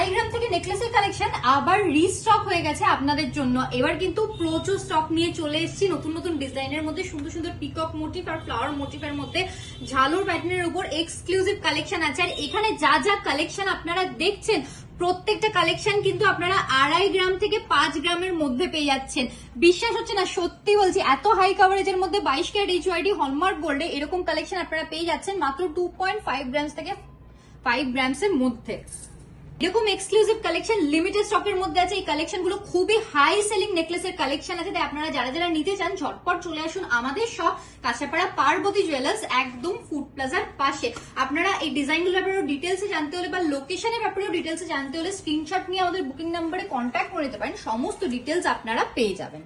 2.5 গ্রাম থেকে নেকলেসের কালেকশন আবার রিস্টক হয়ে গেছে আপনাদের জন্য। এবার কিন্তু প্রচুর স্টক নিয়ে চলে এসেছি নতুন নতুন ডিজাইনের মধ্যে, সুন্দর সুন্দর পিকক মোটিভ আর ফ্লাওয়ার মোটিভের মধ্যে ঝালর প্যাটার্নের উপর এক্সক্লুসিভ কালেকশন আছে। আর এখানে যা যা কালেকশন আপনারা দেখছেন প্রত্যেকটা কালেকশন কিন্তু আপনারা 2.5 গ্রাম থেকে 5 গ্রামের মধ্যে পেয়ে যাচ্ছেন। বিশ্বাস হচ্ছে না, সত্যি বলছি, এত হাই কভারেজের মধ্যে 22 ক্যারেট এইচওআইডি হলমার্ক গোল্ডে এরকম কালেকশন আপনারা পেয়ে যাচ্ছেন মাত্র 2.5 গ্রামস থেকে 5 গ্রামস এর মধ্যে। এরকম এক্সক্লুসিভ কালেকশন লিমিটেড স্টকের মধ্যে আছে। এই কালেকশন গুলো খুবই হাই সেলিং নেকলেসের কালেকশন আছে, তাই আপনারা যারা যারা নিতে চান ঝটপট চলে আসুন আমাদের শপ কাঁচাপাড়া পার্বতী জুয়েলার্স, একদম ফুড প্লাজার পাশে। আপনারা এই ডিজাইনগুলোর ব্যাপারে ডিটেলসে জানতে হলে বা লোকেশনের ব্যাপারেও ডিটেলসে জানতে হলে স্ক্রিনশট নিয়ে আমাদের বুকিং নাম্বারে কন্ট্যাক্ট করে নিতে পারেন, সমস্ত ডিটেলস আপনারা পেয়ে যাবেন।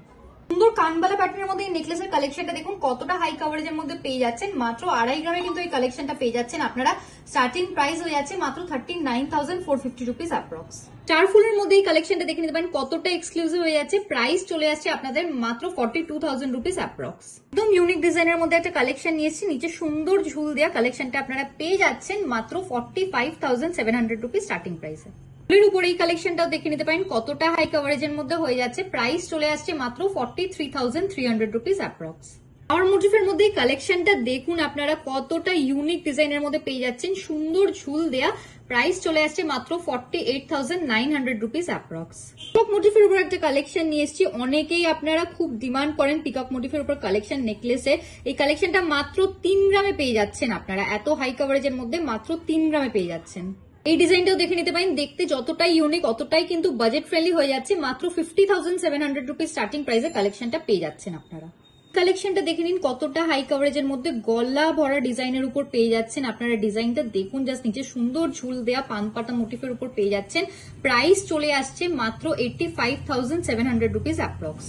সুন্দর কানবালা প্যাটার্নের মধ্যে এই নেকলেসের কালেকশনটা দেখুন কতটা হাই কভারেজের মধ্যে পেয়ে যাচ্ছেন। মাত্র 2.5 গ্রামে কিন্তু এই কালেকশনটা পেয়ে যাচ্ছেন আপনারা। স্টার্টিং প্রাইস হয়ে যাচ্ছে মাত্র 39,450 রুপিস অ্যাপ্রক্স। 4 ফুলের মধ্যে এই কালেকশনটা দেখে নিতে পারেন কতটা এক্সক্লুসিভ হয়ে যাচ্ছে। প্রাইস চলে আসছে আপনাদের মাত্র 42,000 রুপিস অ্যাপ্রক্ক্স। একদম ইউনিক ডিজাইনের মধ্যে একটা কালেকশন নিয়েছি, নিচে সুন্দর ঝুল দেওয়া কালেকশনটা আপনারা পেয়ে যাচ্ছেন মাত্র 45,700 রুপিস স্টার্টিং প্রাইসে। ফুলের উপর এই কালেকশনটাও দেখে নিতে পারেন কতটা হাই কভারেজের মধ্যে হয়ে যাচ্ছে। প্রাইস চলে আসছে মাত্র 43,300 রুপিস অ্যাপ্রক্স। আর মোটিভের মধ্যে এই কালেকশনটা দেখুন আপনারা কতটা ইউনিক ডিজাইনের মধ্যে পেয়ে যাচ্ছেন, সুন্দর ঝুল দেয়া। প্রাইস চলে আসছে মাত্র 48,900 রুপিস অ্যাপ্রক্স। পিকক মোটিভের উপর একটা কালেকশন নিয়ে এসেছি, অনেকেই আপনারা খুব ডিমান্ড করেন পিকক মোটিভের উপর কালেকশন নেকলেসে। এই কালেকশনটা মাত্র 3 গ্রামে পেয়ে যাচ্ছেন আপনারা, এত হাই কভারেজের মধ্যে মাত্র 3 গ্রামে পেয়ে যাচ্ছেন। এই ডিজাইনটাও দেখে নিতে পারেন, দেখতে যতটাই ইউনিক অতটাই কিন্তু বাজেট ফ্রেন্ডলি হয়ে যাচ্ছে। মাত্র 50,700 রুপিস স্টার্টিং প্রাইসে কালেকশনটা পেয়ে যাচ্ছেন আপনারা। কালেকশনটা দেখে নিন কতটা হাই কভারেজের মধ্যে গলা ভরা ডিজাইনের উপর পেয়ে যাচ্ছেন আপনারা। ডিজাইনটা দেখুন জাস্ট, নিচে সুন্দর ঝুল দেয়া পান পাতা মোটিফের উপর পেয়ে যাচ্ছেন। প্রাইস চলে আসছে মাত্র 85,700 রুপিস অ্যাপ্রক্স।